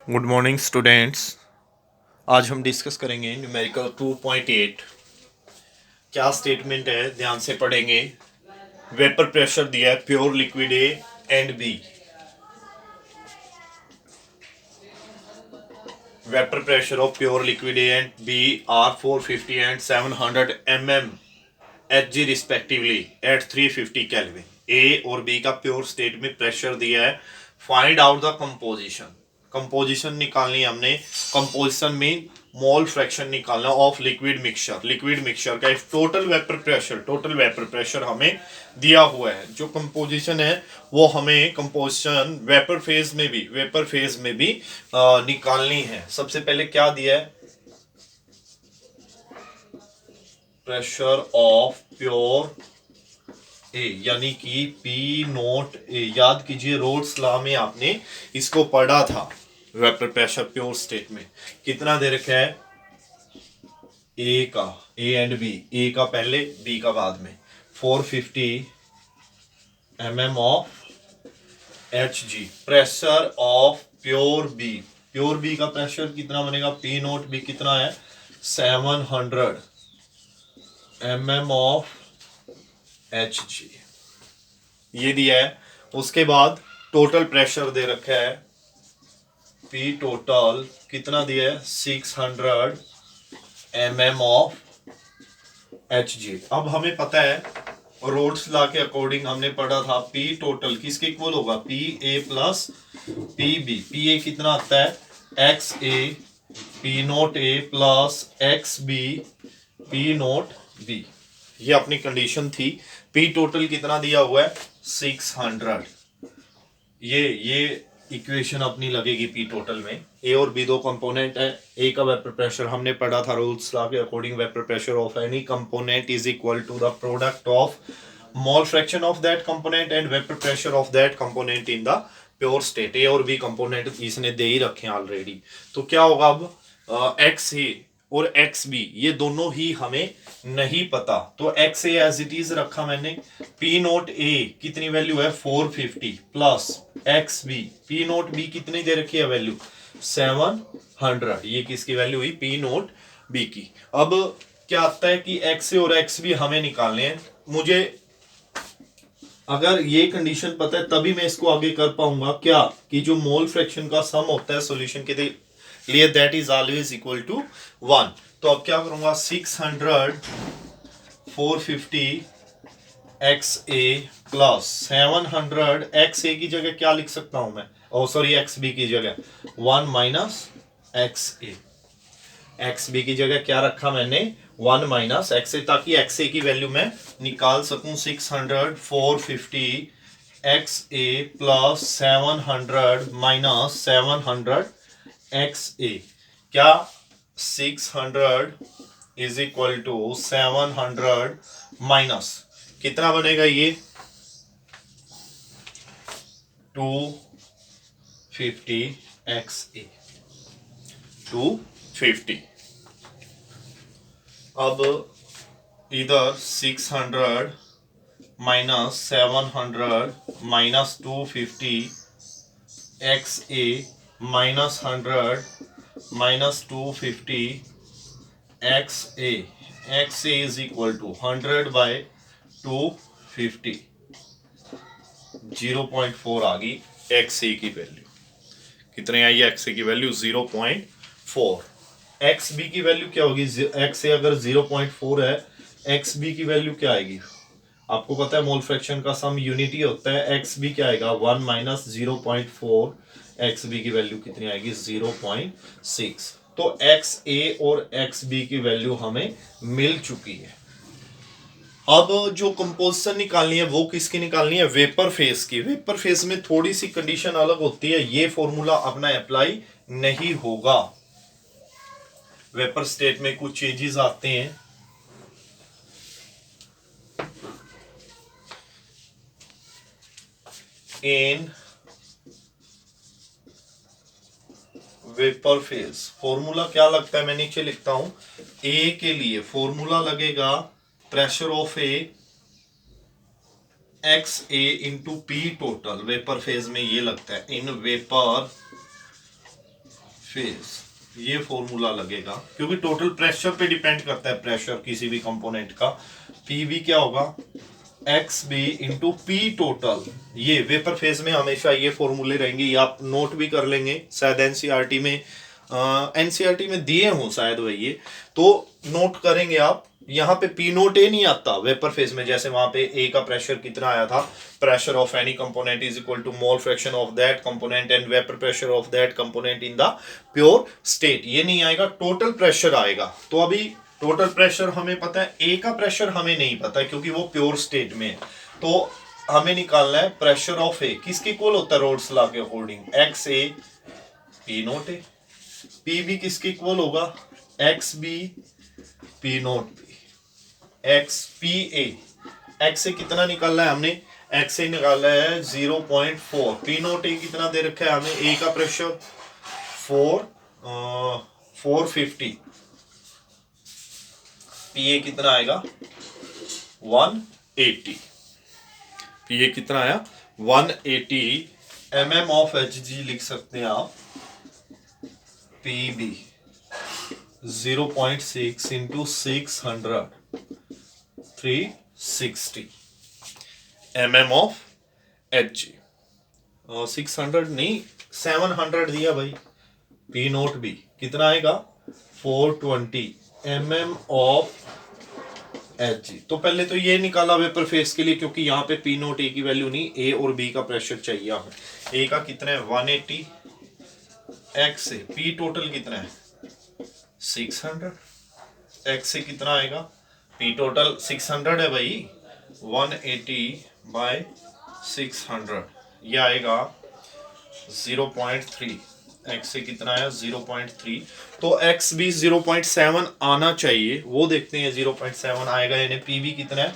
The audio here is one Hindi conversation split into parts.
Good morning students. आज हम डिस्कस करेंगे न्यूमेरिकल 2.8। क्या स्टेटमेंट है ध्यान से पढ़ेंगे। वेपर प्रेशर दिया है, pure liquid A and B. Vapour pressure of pure liquid A and B are 450 and 700 mm Hg respectively at 350 kelvin. A और बी का प्योर स्टेट में प्रेशर दिया है। Find out the composition. Composition निकालनी है हमने। कंपोजिशन में मोल फ्रैक्शन निकालना of liquid mixture. Liquid mixture का टोटल वेपर प्रेशर हमें दिया हुआ है। जो कंपोजिशन है वो हमें कंपोजिशन वेपर फेज में भी निकालनी है। सबसे पहले क्या दिया है, प्रेशर ऑफ प्योर ए यानी कि पी नोट ए। याद कीजिए रोल्स लॉ में आपने इसको पढ़ा था। वेपर प्रेशर प्योर स्टेट में कितना दे रखा है, ए का, ए एंड बी, ए का पहले बी का बाद में, 450 mm of H G. Pressure of pure B का प्रेशर कितना बनेगा, पी नोट बी कितना है, 700 mm ऑफ एच जी, ये दिया है। उसके बाद टोटल प्रेशर दे रखा है, पी टोटल कितना दिया है, 600 mm ऑफ एच जी। अब हमें पता है रोड्स लॉ के अकॉर्डिंग हमने पढ़ा था, पी टोटल किसके इक्वल होगा, P A plus P B. P A कितना आता है, X A P note A plus x B P note B. ये अपनी कंडीशन थी। पी टोटल कितना दिया हुआ है, 600। ये इक्वेशन अपनी लगेगी पी टोटल में। ए और बी दो कंपोनेंट है। ए का वेपर प्रेशर हमने पढ़ा था रूल्स लॉ के according, vapour pressure of any component is equal to the product of mole fraction of that component and vapour pressure of that component in the pure state. A और बी कंपोनेंट इसने दे ही रखे हैं ऑलरेडी। तो क्या होगा अब, एक्स ए और एक्स बी ये दोनों ही हमें नहीं पता, तो x a as it is रखा मैंने। पी नोट ए कितनी वैल्यू है, 450 plus x B, P note b कितनी दे रखी है वैल्यू, 700। ये किसकी वैल्यू हुई, पी नोट बी की। अब क्या आता है कि एक्स ए और एक्स बी हमें निकालने हैं। मुझे अगर ये कंडीशन पता है तभी मैं इसको आगे कर पाऊंगा, क्या कि जो मोल फ्रैक्शन का सम होता है सॉल्यूशन के लिए that is always equal to 1। तो अब क्या करूंगा, 600 450 x a plus 700 x a की जगह क्या लिख सकता हूं मैं, सॉरी एक्स बी की जगह 1 minus x a. X B की जगह क्या रखा मैंने, 1 माइनस एक्स ए, ताकि एक्स ए की वैल्यू मैं निकाल सकूं। 600 450 x a plus 700 minus 700 x ए। क्या 600 इज इक्वल टू 700 माइनस कितना बनेगा ये, 250 एक्स ए, 250। अब इधर 600 minus 700 minus 250 x a minus 100 minus 250 x a. X a is equal to 100 by 250, 0.4 आ गई एक्स ए की वैल्यू। कितने आई एक्स ए की वैल्यू, 0.4। एक्स बी की वैल्यू क्या होगी, एक्स ए अगर 0.4 है, एक्स बी की वैल्यू क्या आएगी, आपको पता है मोल फ्रैक्शन का सम यूनिटी होता है। एक्स बी क्या आएगा, 1 माइनस 0.4, एक्स बी की वैल्यू कितनी आएगी, 0.6। तो एक्स ए और एक्स बी की वैल्यू हमें मिल चुकी है। अब जो कंपोजिशन निकालनी है वो किसकी निकालनी है, वेपर फेज की। वेपर फेज में थोड़ी सी कंडीशन अलग होती है, ये फॉर्मूला अपना अप्लाई नहीं होगा। वेपर स्टेट में कुछ चेंजेस आते हैं। इन वेपर फेज फॉर्मूला क्या लगता है, मैं नीचे लिखता हूं। ए के लिए फॉर्मूला लगेगा pressure of A x A into p total. Vapour phase में ये लगता है इन वेपर फेज ये फॉर्मूला लगेगा, क्योंकि टोटल प्रेशर पे डिपेंड करता है प्रेशर किसी भी कंपोनेंट का। पी बी क्या होगा, x b into p total. ये वेपर फेज में हमेशा ये फॉर्मूले रहेंगे, ये आप नोट भी कर लेंगे, शायद एनसीईआरटी में एनसीईआरटी में दिए हों शायद वही ये, तो नोट करेंगे आप। यहाँ पे पी नोट ए नहीं आता वेपर फेज में, जैसे वहां पे ए का प्रेशर कितना आया था, pressure of any component is equal to mole fraction of that component and vapour pressure of that component in the pure state. ये नहीं आएगा, टोटल प्रेशर आएगा। तो अभी टोटल प्रेशर हमें पता है, ए का प्रेशर हमें नहीं पता है क्योंकि वो प्योर स्टेट में है। तो हमें निकालना है प्रेशर ऑफ ए, किसके इक्वल होता है रोड्स लॉ के according, x A P note a. P b किसके इक्वल होगा, x B P note b, x p a. एक्स से कितना निकालना है हमने, एक्स से निकालना है 0.4। पी नोट ए कितना दे रखा है हमें, ए का प्रेशर 450, पी ए कितना आएगा 180। पी ए कितना आया 180 mm ऑफ एच जी लिख सकते हैं आप। P b 0.6 into 600 360 mm of H g. 600 नहीं 700 दिया भाई। पी नोट बी कितना आएगा 420 mm ऑफ एच जी। तो पहले तो ये निकाला वेपर फेस के लिए, क्योंकि यहाँ पे पी नोट ए की वैल्यू नहीं, ए और बी का प्रेशर चाहिए हमें। ए का कितना है 180, एक्स से पी टोटल कितना है 600, एक्स से कितना आएगा, पी टोटल 600 है भाई, 180 बाय 600 ये आएगा 0.3। एक्स से कितना आया 0.3, तो एक्स भी 0.7 आना चाहिए, वो देखते हैं 0.7 आएगा, यानी पी भी कितना है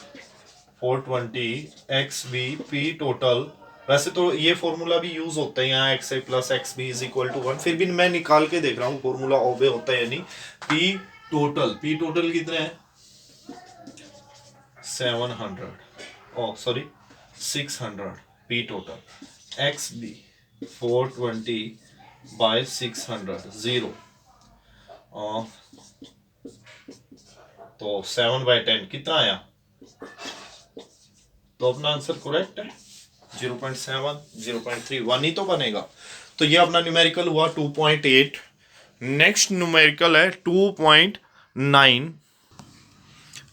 420, एक्स बी पी टोटल। वैसे तो ये फॉर्मूला भी यूज होता है यहाँ, x a plus x b is equal to 1, फिर भी मैं निकाल के देख रहा हूँ फॉर्मूला ओबे होता है यानी। पी टोटल कितना है 700, oh sorry 600 P total, X B 420 by 600 0, तो 7/10 कितना आया, तो अपना आंसर करेक्ट है 0.7 0.3 1 ही तो बनेगा। तो ये अपना न्यूमेरिकल हुआ 2.8। नेक्स्ट न्यूमेरिकल है 2.9,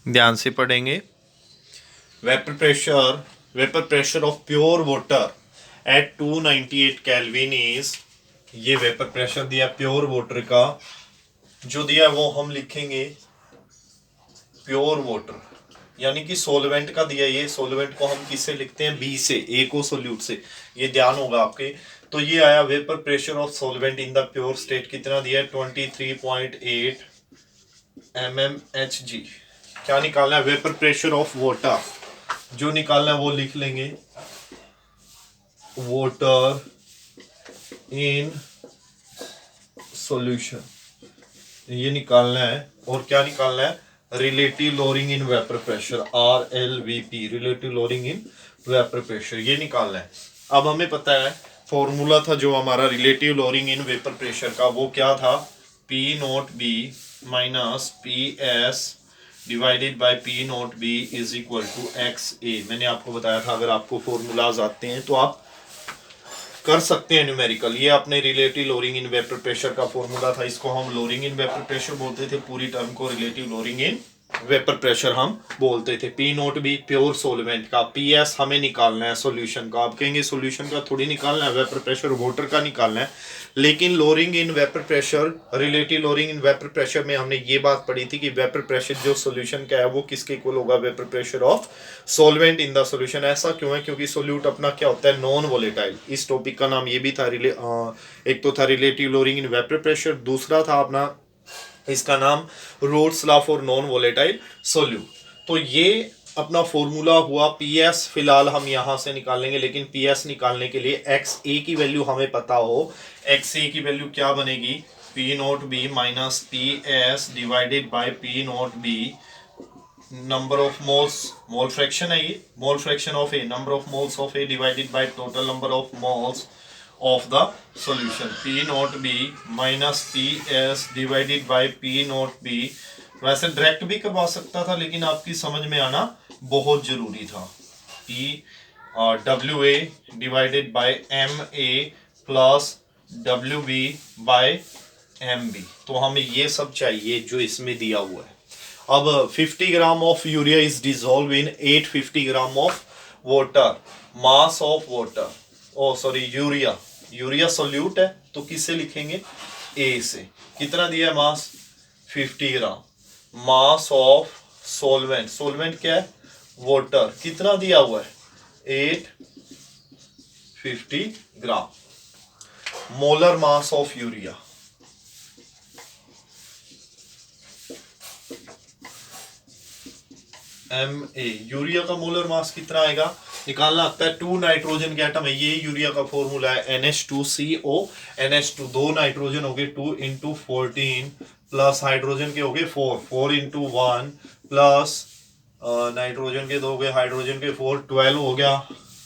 ध्यान से पढ़ेंगे। Vapour pressure of pure water at 298 kelvin is, ये वेपर प्रेशर दिया प्योर वाटर का, जो दिया वो हम लिखेंगे प्योर वाटर, यानी कि सोलवेंट का दिया। ये सोलवेंट को हम किससे लिखते हैं, बी से, ए को सोल्यूट से, ये ध्यान होगा आपके। तो ये आया vapour pressure of solvent in the pure state, कितना दिया 23.8 mmHg। क्या निकालना है, वेपर प्रेशर ऑफ वाटर, जो निकालना है वो लिख लेंगे, वाटर इन सॉल्यूशन, ये निकालना है। और क्या निकालना है, relative lowering in vapour pressure, RLVP, relative lowering in vapour pressure, ये निकालना है। अब हमें पता है फॉर्मूला था जो हमारा relative lowering in vapour pressure का, वो क्या था, P naught B minus PS divided by P naught B is equal to XA। मैंने आपको बताया था अगर आपको फॉर्मूलाज आते हैं तो आप कर सकते हैं न्यूमेरिकल। ये अपने relative lowering in vapour pressure का फॉर्मूला था, इसको हम लोअरिंग इन वेपर प्रेशर बोलते थे, पूरी टर्म को relative lowering in vapour pressure हम बोलते थे। P note b pure solvent का, पीएस हमें निकालना है सॉल्यूशन का। आप कहेंगे सॉल्यूशन का थोड़ी निकालना है, वेपर प्रेशर वाटर का निकालना है। लेकिन lowering in vapour pressure, relative lowering in vapour pressure में हमने ये बात पढ़ी थी कि वेपर प्रेशर जो सॉल्यूशन का है वो किसके इक्वल होगा, vapour pressure of solvent in the solution. ऐसा क्यों है, क्योंकि सोल्यूट अपना क्या होता है, नॉन वोलेटाइल। इस टॉपिक का नाम ये भी था, एक तो था relative lowering in vapour pressure, दूसरा था अपना इसका नाम Raoult's law for non volatile solute. तो ये अपना फॉर्मूला हुआ। पीएस फिलहाल हम यहां से निकालेंगे, लेकिन पीएस निकालने के लिए एक्स ए की वैल्यू हमें पता हो। एक्स ए की वैल्यू क्या बनेगी, p note b minus p s divided by p note b, number of moles, mole fraction है ये, mole fraction of a, number of moles of a divided by total number of moles of the solution, P naught b minus p s divided by P naught b. वैसे डायरेक्ट भी करवा सकता था लेकिन आपकी समझ में आना बहुत जरूरी था। P W A divided by M A plus W B by M B. तो हमें ये सब चाहिए जो इसमें दिया हुआ है। अब 50 gram of urea is dissolve in 850 gram of water. Mass of water, oh sorry urea, urea solute है तो किससे लिखेंगे, ए से। कितना दिया है mass, 50 gram. Mass of solvent, solvent क्या है, वाटर, कितना दिया हुआ है, 850 gram. Molar mass of urea, M A. Urea का मोलर मास कितना आएगा निकालना आता है, 2 नाइट्रोजन के एटम है, ये यूरिया का फॉर्मूला है NH2CO, NH2 दो नाइट्रोजन हो गए 2 इंटू 14 प्लस हाइड्रोजन के हो गए 4 इंटू 1 प्लस नाइट्रोजन के 2 हो गए, हाइड्रोजन के 4, 12 हो गया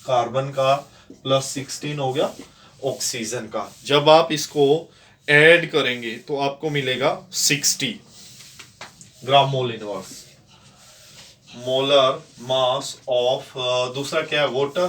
कार्बन का प्लस 16 हो गया ऑक्सीजन का। जब आप इसको ऐड करेंगे तो आपको मिलेगा 60 gram mole inverse molar mass of. दूसरा क्या है, वाटर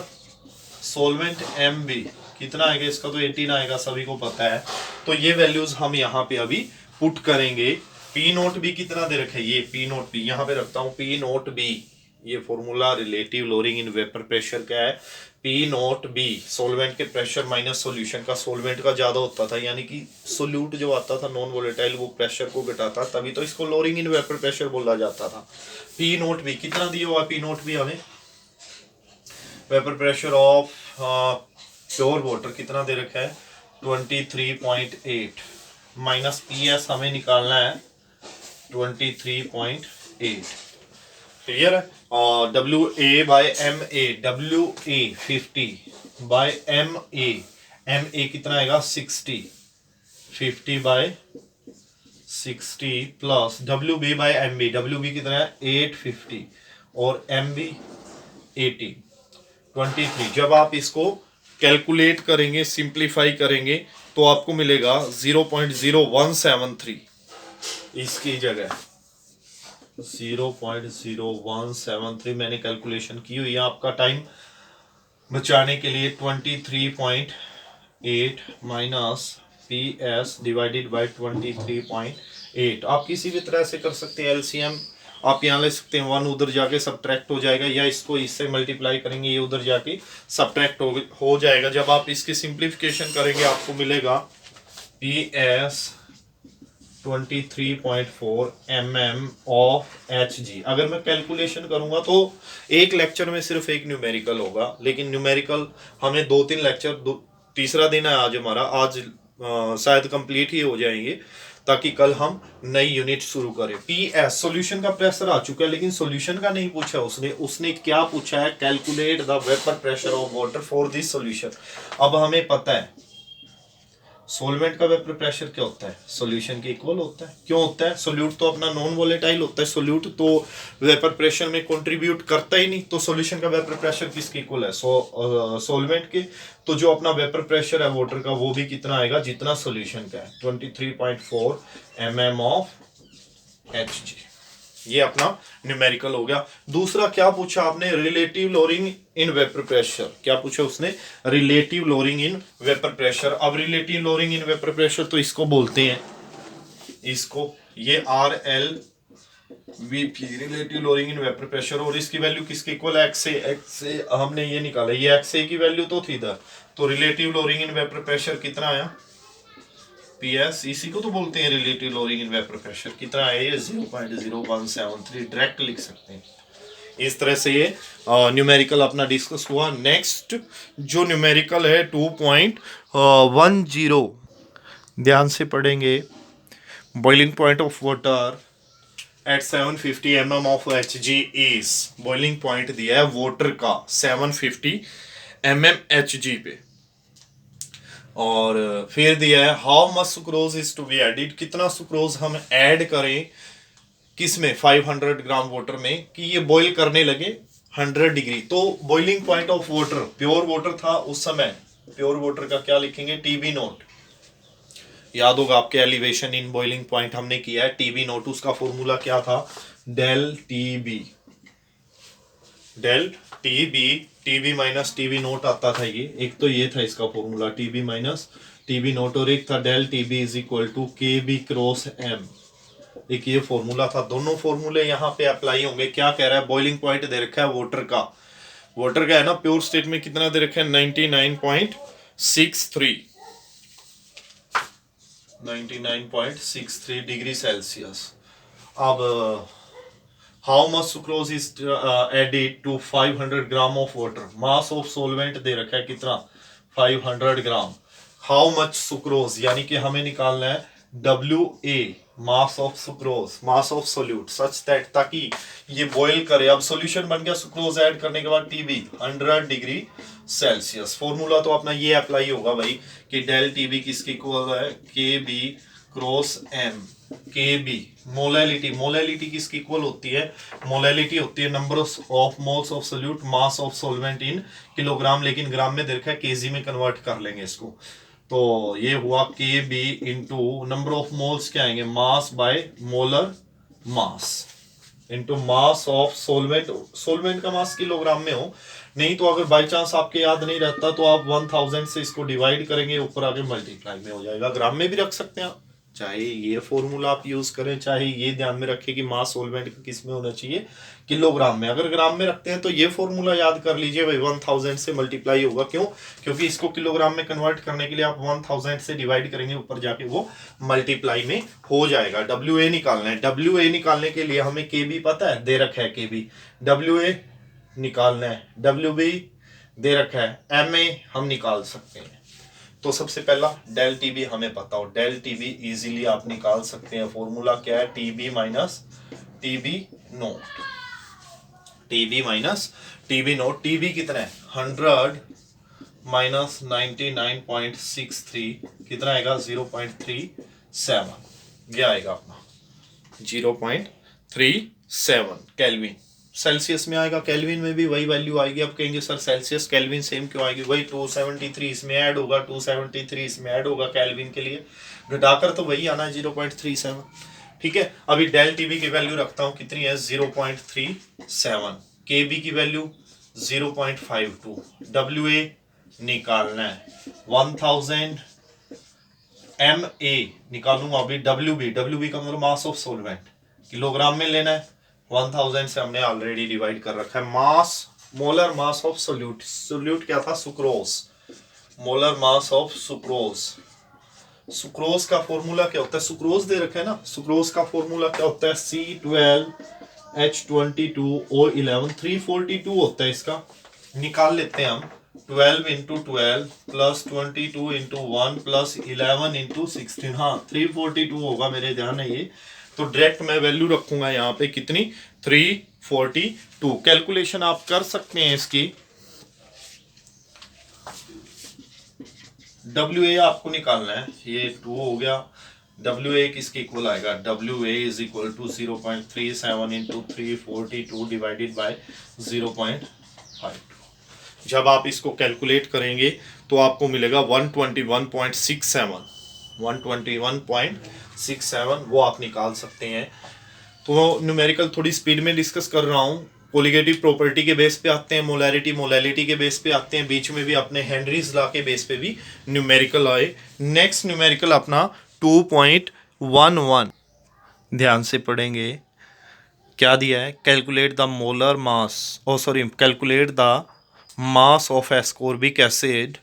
सोलवेंट MB, कितना आएगा इसका, तो 18 आएगा, सभी को पता है। तो ये वैल्यूज हम यहाँ पे अभी पुट करेंगे। P नोट बी कितना दे रखा है, ये P नोट बी यहाँ पे रखता हूँ, P नोट बी, ये formula relative lowering in vapour pressure का है। P नोट बी सोलवेंट के प्रेशर माइनस सॉल्यूशन का, सोलवेंट का ज्यादा होता था यानी कि सोल्यूट जो आता था नॉन वोलेटाइल वो प्रेशर को घटाता, तभी तो इसको लोअरिंग इन वेपर प्रेशर बोला जाता था। P नोट बी कितना दिया हुआ, P नोट बी हमें vapour pressure of pure water कितना दे रखा है 23.8 माइनस PS हमें निकालना है 23.8। क्लियर है। और WA by MA, WA 50 by MA, MA कितना आएगा 60, 50 by 60 plus WB by MB, WB कितना है 850 और MB 80, 23। जब आप इसको कैलकुलेट करेंगे, सिंप्लीफाई करेंगे तो आपको मिलेगा 0.0173, इसकी जगह 0.0173 मैंने कैलकुलेशन की हुई है आपका टाइम बचाने के लिए। 23.8 माइनस PS डिवाइडेड बाय 23.8। आप किसी भी तरह से कर सकते हैं, LCM आप यहाँ ले सकते हैं, 1 उधर जाके सब्ट्रैक्ट हो जाएगा, या इसको इससे मल्टीप्लाई करेंगे, ये उधर जाके सब्ट्रैक्ट हो जाएगा। जब आप इसकी सिंप्लीफिकेशन करेंगे आपको मिलेगा PS 23.4 mm ऑफ Hg। अगर मैं कैलकुलेशन करूंगा तो एक लेक्चर में सिर्फ एक न्यूमेरिकल होगा, लेकिन न्यूमेरिकल हमें 2-3 लेक्चर, तीसरा दिन है आज हमारा, आज शायद कंप्लीट ही हो जाएंगे ताकि कल हम नई यूनिट शुरू करें। PS सॉल्यूशन का प्रेशर आ चुका है, लेकिन सॉल्यूशन का नहीं पूछा उसने क्या पूछा है, calculate the vapour pressure of water for this solution. अब हमें पता है सोलवेंट का वेपर प्रेशर क्या होता है, सॉल्यूशन के इक्वल होता है। क्यों होता है, सोल्यूट तो अपना नॉन वोलेटाइल होता है, सोल्यूट तो वेपर प्रेशर में कंट्रीब्यूट करता ही नहीं, तो सॉल्यूशन का वेपर प्रेशर किसके इक्वल है, सोलवेंट के। तो जो अपना वेपर प्रेशर है वाटर का वो भी कितना आएगा जितना सॉल्यूशन का है, 23.4 mm ऑफ Hg। ये अपना न्यूमेरिकल हो गया। दूसरा क्या पूछा आपने, relative lowering in vapour pressure. क्या पूछा उसने, relative lowering in vapour pressure. अब relative lowering in vapour pressure तो इसको बोलते हैं, इसको ये RLVP relative lowering in vapour pressure, और इसकी वैल्यू किसके इक्वल है, XA। XA हमने ये निकाला, ये XA की वैल्यू तो थी इधर, तो relative lowering in vapour pressure कितना आया PS, इसी को तो बोलते हैं relative lowering in vapour pressure. कितना है ये 0.0173, डायरेक्ट लिख सकते हैं। इस तरह से ये न्यूमेरिकल अपना डिस्कस हुआ। नेक्स्ट जो न्यूमेरिकल है 2.10, ध्यान से पढ़ेंगे। Boiling point of water at 750 mm of Hg is, boiling point दिया है वाटर का 750 mm Hg पे, और फिर दिया है how much sucrose is to be added, कितना सुक्रोज हम ऐड करें किसमें 500 ग्राम वाटर में कि ये बॉईल करने लगे 100 डिग्री। तो boiling point of water, pure water था उस समय प्योर वाटर का क्या लिखेंगे, टीबी नोट। याद होगा आपके एलिवेशन इन बॉइलिंग पॉइंट हमने किया है, टीबी नोट उसका फॉर्मूला क्या था, del TB, del TB, TB minus TB naught आता था ये, एक तो ये था इसका formula TB minus TB naught, और एक था del TB is equal to k b cross m, एक ये फॉर्मूला था। दोनों फॉर्मूले यहाँ पे अप्लाई होंगे। क्या कह रहा है, बॉइलिंग पॉइंट दे रखा है वाटर का, वाटर का है ना, प्योर स्टेट में कितना दे रखा है 99.63, 99.63 डिग्री सेल्सियस। अब how much sucrose is added to 500 gram of water, mass of solvent दे रखा है कितना 500 ग्राम, हाउ मच सुक्रोज यानी कि हमें निकालना है WA mass of sucrose, mass of solute such that, ताकि ये बॉईल करे। अब सॉल्यूशन बन गया, सुक्रोज ऐड करने के बाद TB 100 डिग्री सेल्सियस। फॉर्मूला तो अपना ये अप्लाई होगा भाई कि डेल TB किसके इक्वल है, KB cross M, KB molality, molality किसकी इक्वल होती है, मोलैलिटी होती है number of moles of solute mass of solvent in kilogram, लेकिन ग्राम में देखा है केजी में कन्वर्ट कर लेंगे इसको। तो ये हुआ k b into number of moles क्या आएंगे, mass by molar mass into mass of solvent, solvent का मास किलोग्राम में हो, नहीं तो अगर बाई चांस आपके याद नहीं रहता तो आप 1000 से इसको डिवाइड करेंगे, ऊपर आगे मल्टीप्लाई में हो जाएगा। ग्राम में भी रख सकते हैं आप, चाहे ये फॉर्मूला आप यूज करें, चाहे ये ध्यान में रखें कि मास सोलवेंट का किस में होना चाहिए, किलोग्राम में। अगर ग्राम में रखते हैं तो ये फॉर्मूला याद कर लीजिए भाई, 1000 से मल्टीप्लाई होगा, क्यों, क्योंकि इसको किलोग्राम में कन्वर्ट करने के लिए आप 1000 से डिवाइड करेंगे, ऊपर जाके वो मल्टीप्लाई में हो जाएगा। WA निकालना है, WA निकालने के लिए हमें KB पता है, दे रखा है KB, WA निकालना है, WB दे रखा है, MA हम निकाल सकते हैं। तो सबसे पहला डेल TB हमें पता हो, डेल TB इजीली आप निकाल सकते हैं। फॉर्मूला क्या है, TB minus TB note, TB minus TB note. TB कितना है 100 माइनस 99.63 कितना आएगा 0.37, ये आएगा अपना 0.37 केल्विन। सेल्सियस में आएगा, केल्विन में भी वही वैल्यू आएगी। अब कहेंगे सर सेल्सियस केल्विन सेम क्यों आएगी, वही 273 इसमें ऐड होगा, 273 इसमें ऐड होगा, केल्विन के लिए घटाकर तो वही आना है 0.37। ठीक है, अभी डेल TB की वैल्यू रखता हूँ कितनी है 0.37, KB की वैल्यू 0.52, WA निकालना है 1000, MA निकालूंगा अभी, WB का मतलब मास ऑफ सोलवेंट किलोग्राम में लेना है, 1000 से हमने ऑलरेडी डिवाइड कर रखा है। Mass, molar mass of solute, solute क्या था sucrose, molar mass of sucrose, sucrose का फॉर्मूला क्या होता है, सुक्रोज दे रखा है ना, सुक्रोज का फॉर्मूला क्या होता है C12H22O11, 342 होता है इसका, निकाल लेते हैं हम 12 into 12 plus 22 into 1 plus 11 into 16, हाँ 342 होगा, मेरे ध्यान है ये, तो डायरेक्ट मैं वैल्यू रखूंगा यहाँ पे कितनी 342। कैलकुलेशन आप कर सकते हैं इसकी, WA आपको निकालना है, ये 2 हो गया, WA किसके इक्वल आएगा, WA is equal to 0.37 into 342 divided by 0.52। जब आप इसको कैलकुलेट करेंगे तो आपको मिलेगा 121.67, 121.67 वो आप निकाल सकते हैं। तो न्यूमेरिकल थोड़ी स्पीड में डिस्कस कर रहा हूँ, कोलिगेटिव प्रॉपर्टी के बेस पे आते हैं, मोलैरिटी के बेस पे आते हैं, बीच में भी अपने हेनरीज लॉ के बेस पे भी न्यूमेरिकल आए। नेक्स्ट न्यूमेरिकल अपना 2.11 ध्यान से पढ़ेंगे, क्या दिया है, calculate the molar mass, calculate the mass of ascorbic acid,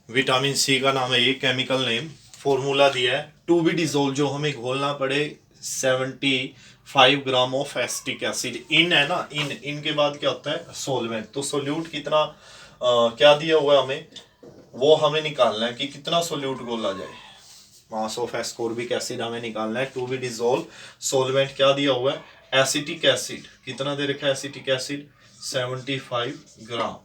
vitamin C का नाम है ये, केमिकल नेम, फॉर्मूला दिया है टू बी डिजोल्व, जो हमें घोलना पड़े 75 ग्राम ऑफ एसिटिक एसिड, इन है ना, इन के बाद क्या होता है सोलवेंट, तो सोल्यूट कितना क्या दिया हुआ है हमें, वो हमें निकालना है कि कितना सोल्यूट घोला जाए, मास ऑफ एस्कॉर्बिक एसिड हमें निकालना है, टू बी डिजोल्व, सोलवेंट क्या दिया हुआ है एसिटिक एसिड, कितना दे रखा है acetic acid 75 gram,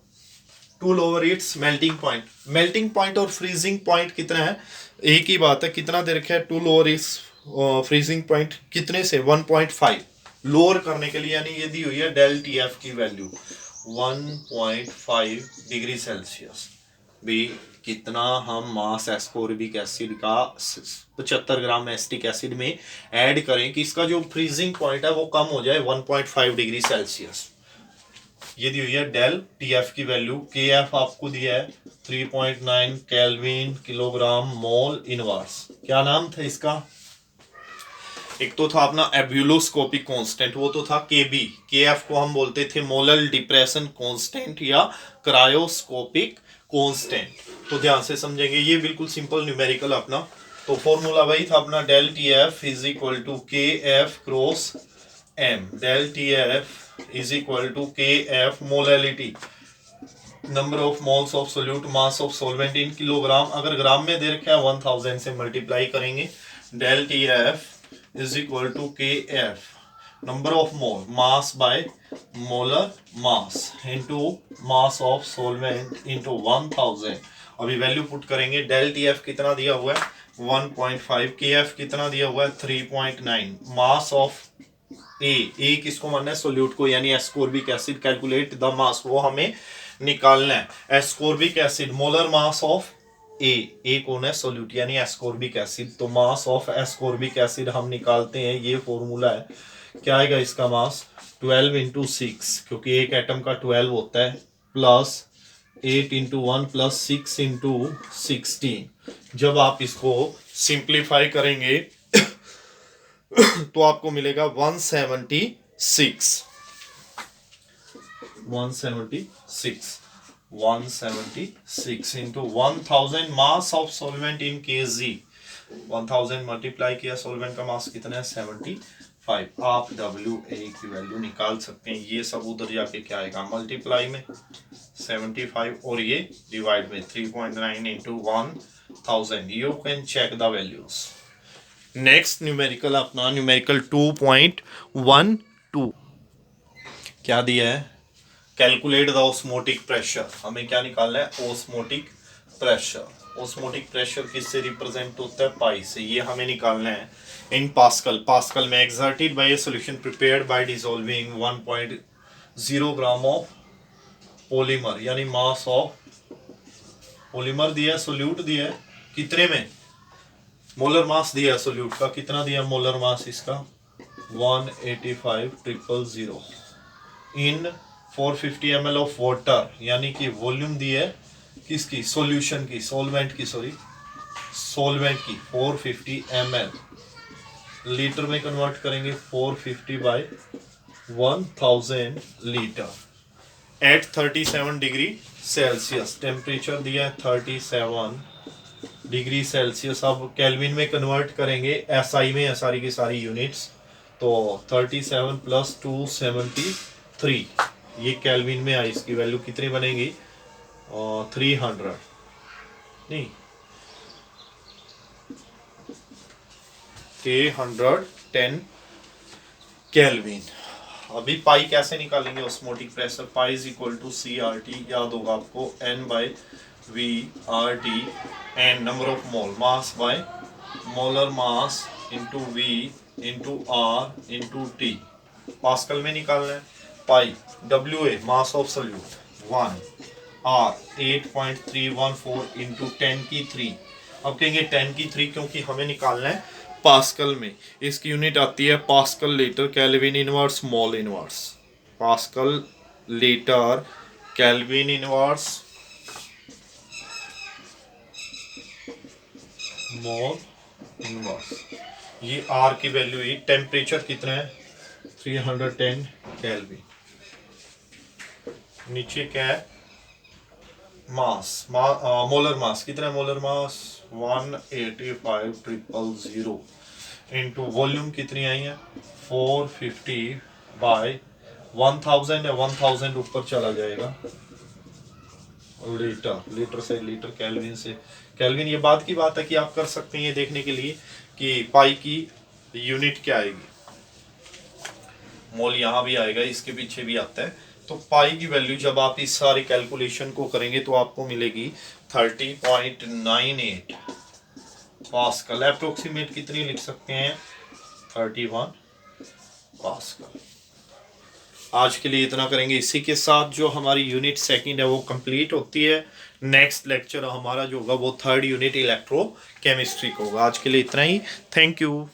to lower its melting point, melting point और फ्रीजिंग पॉइंट कितना है एक ही बात है, कितना दे रखा है to lower its freezing point कितने से 1.5 लोअर करने के लिए, यानी ये दी हुई है डेल TF की वैल्यू 1.5 डिग्री सेल्सियस, बी कितना हम मास एस्कोर्बिक एसिड का 75 ग्राम एसिटिक एसिड में ऐड करें कि इसका जो फ्रीजिंग पॉइंट है वो कम हो जाए 1.5 डिग्री सेल्सियस। ये दी हुई है डेल टीएफ की वैल्यू। के एफ आपको दिया है 3.9 केल्विन किलोग्राम मोल इनवर्स। क्या नाम था इसका? एक तो था अपना एब्यूलोस्कोपिक कांस्टेंट, वो तो था केबी। केएफ को हम बोलते थे मोलर डिप्रेशन कांस्टेंट या क्रायोस्कोपिक कांस्टेंट। तो ध्यान से समझेंगे, ये बिल्कुल सिंपल न्यूमेरिकल अपना। तो फॉर्मूला वही था अपना, del T F is equal to K F cross M. Del T F is equal to K F molality, number of moles of solute, mass of solvent in kilogram. अगर ग्राम में दे रखा है 1000 से मल्टीप्लाई करेंगे। Del T f is equal to Kf, number of mole, mass by molar mass into mass of solvent into 1000। अभी वैल्यू पुट करेंगे। डेल टी एफ कितना दिया हुआ है 1.5, के एफ कितना दिया हुआ है 3.9, मास ऑफ ए किसको मानना है? सोल्यूट को, यानी ascorbic acid. Calculate the mass, वो हमें निकालना है। Ascorbic acid molar mass of A कौन है? सोल्यूट यानी एस्कोर्बिक एसिड। तो मास ऑफ एस्कोर्बिक एसिड हम निकालते हैं, ये फॉर्मूला है। क्या आएगा इसका मास? 12 इंटू 6, क्योंकि एक एटम का 12 होता है, प्लस 8 इंटू 1 प्लस 6 इंटू 16। जब आप इसको सिंप्लीफाई करेंगे तो आपको मिलेगा 176 into 1000 mass of solvent in KG. 1000 multiply किया, सॉल्वेंट का मास कितना है 75। आप WA की वैल्यू निकाल सकते हैं। ये सब उधर जाके क्या आएगा? मल्टीप्लाई में 75 और ये डिवाइड में 3.9 into 1000। You can check the values. Next numerical अपना न्यूमेरिकल 2.12 क्या दिया है? Calculate the osmotic pressure. हमें क्या निकालना है? Osmotic pressure. ऑस्मोटिक प्रेशर किससे रिप्रेजेंट होता है? पाई से। ये हमें निकालना है इन पास्कल। पास्कल में exerted by a solution prepared by dissolving 1.0 gram of polymer, यानी मास ऑफ पॉलीमर दिया है, सोल्यूट दिया है कितने में? मोलर मास दिया है सोल्यूट का, कितना दिया मोलर मास इसका? 185,000 इन 450 ml ऑफ वाटर, यानी कि वॉल्यूम दी है किसकी? सॉल्यूशन की, सॉल्वेंट की, सॉरी सॉल्वेंट की 450 ml। लीटर में कन्वर्ट करेंगे 450 by 1000 litre at 37 degree Celsius. Temperature दिया है 37 डिग्री सेल्सियस। अब केल्विन में कन्वर्ट करेंगे, एसआई में, सारी की सारी यूनिट्स। तो 37 प्लस 273, ये केल्विन में आई, इसकी वैल्यू कितनी बनेगी? 300 नहीं 310 केल्विन। अभी पाई कैसे निकालेंगे? Osmotic pressure pi is equal to CRT, याद होगा आपको, N/V/RT, n number of mole, mass by molar mass into V into R into T। Pascal में निकालना है। Pi WA mass of solute 1, R 8.314 into 10 की 3। अब कहेंगे 10 की 3 क्योंकि हमें निकालना है पास्कल में। इसकी यूनिट आती है pascal litre kelvin inverse mole inverse. Pascal litre kelvin inverse mole inverse. ये आर की वैल्यू है। टेम्परेचर कितना है? 310 केल्विन। नीचे क्या है? मास, मोलर मास कितना है? मोलर मास 185,000 इंटू वॉल्यूम कितनी आई है? 450 बाय 1000 है, 1000 ऊपर चला जाएगा लीटर, लीटर से लीटर, केल्विन से केल्विन। ये बात की बात है कि आप कर सकते हैं ये देखने के लिए कि पाई की यूनिट क्या आएगी। मोल यहाँ भी आएगा, इसके पीछे भी आता है। तो पाई की वैल्यू जब आप इस सारी कैलकुलेशन को करेंगे तो आपको मिलेगी 30.98 पास्कल। अप्रोक्सीमेट कितनी लिख सकते हैं? 31 पास्कल। आज के लिए इतना करेंगे। इसी के साथ जो हमारी यूनिट सेकंड है वो कंप्लीट होती है। नेक्स्ट लेक्चर हमारा जो होगा वो थर्ड यूनिट इलेक्ट्रो केमिस्ट्री का होगा। आज के लिए इतना ही। Thank you.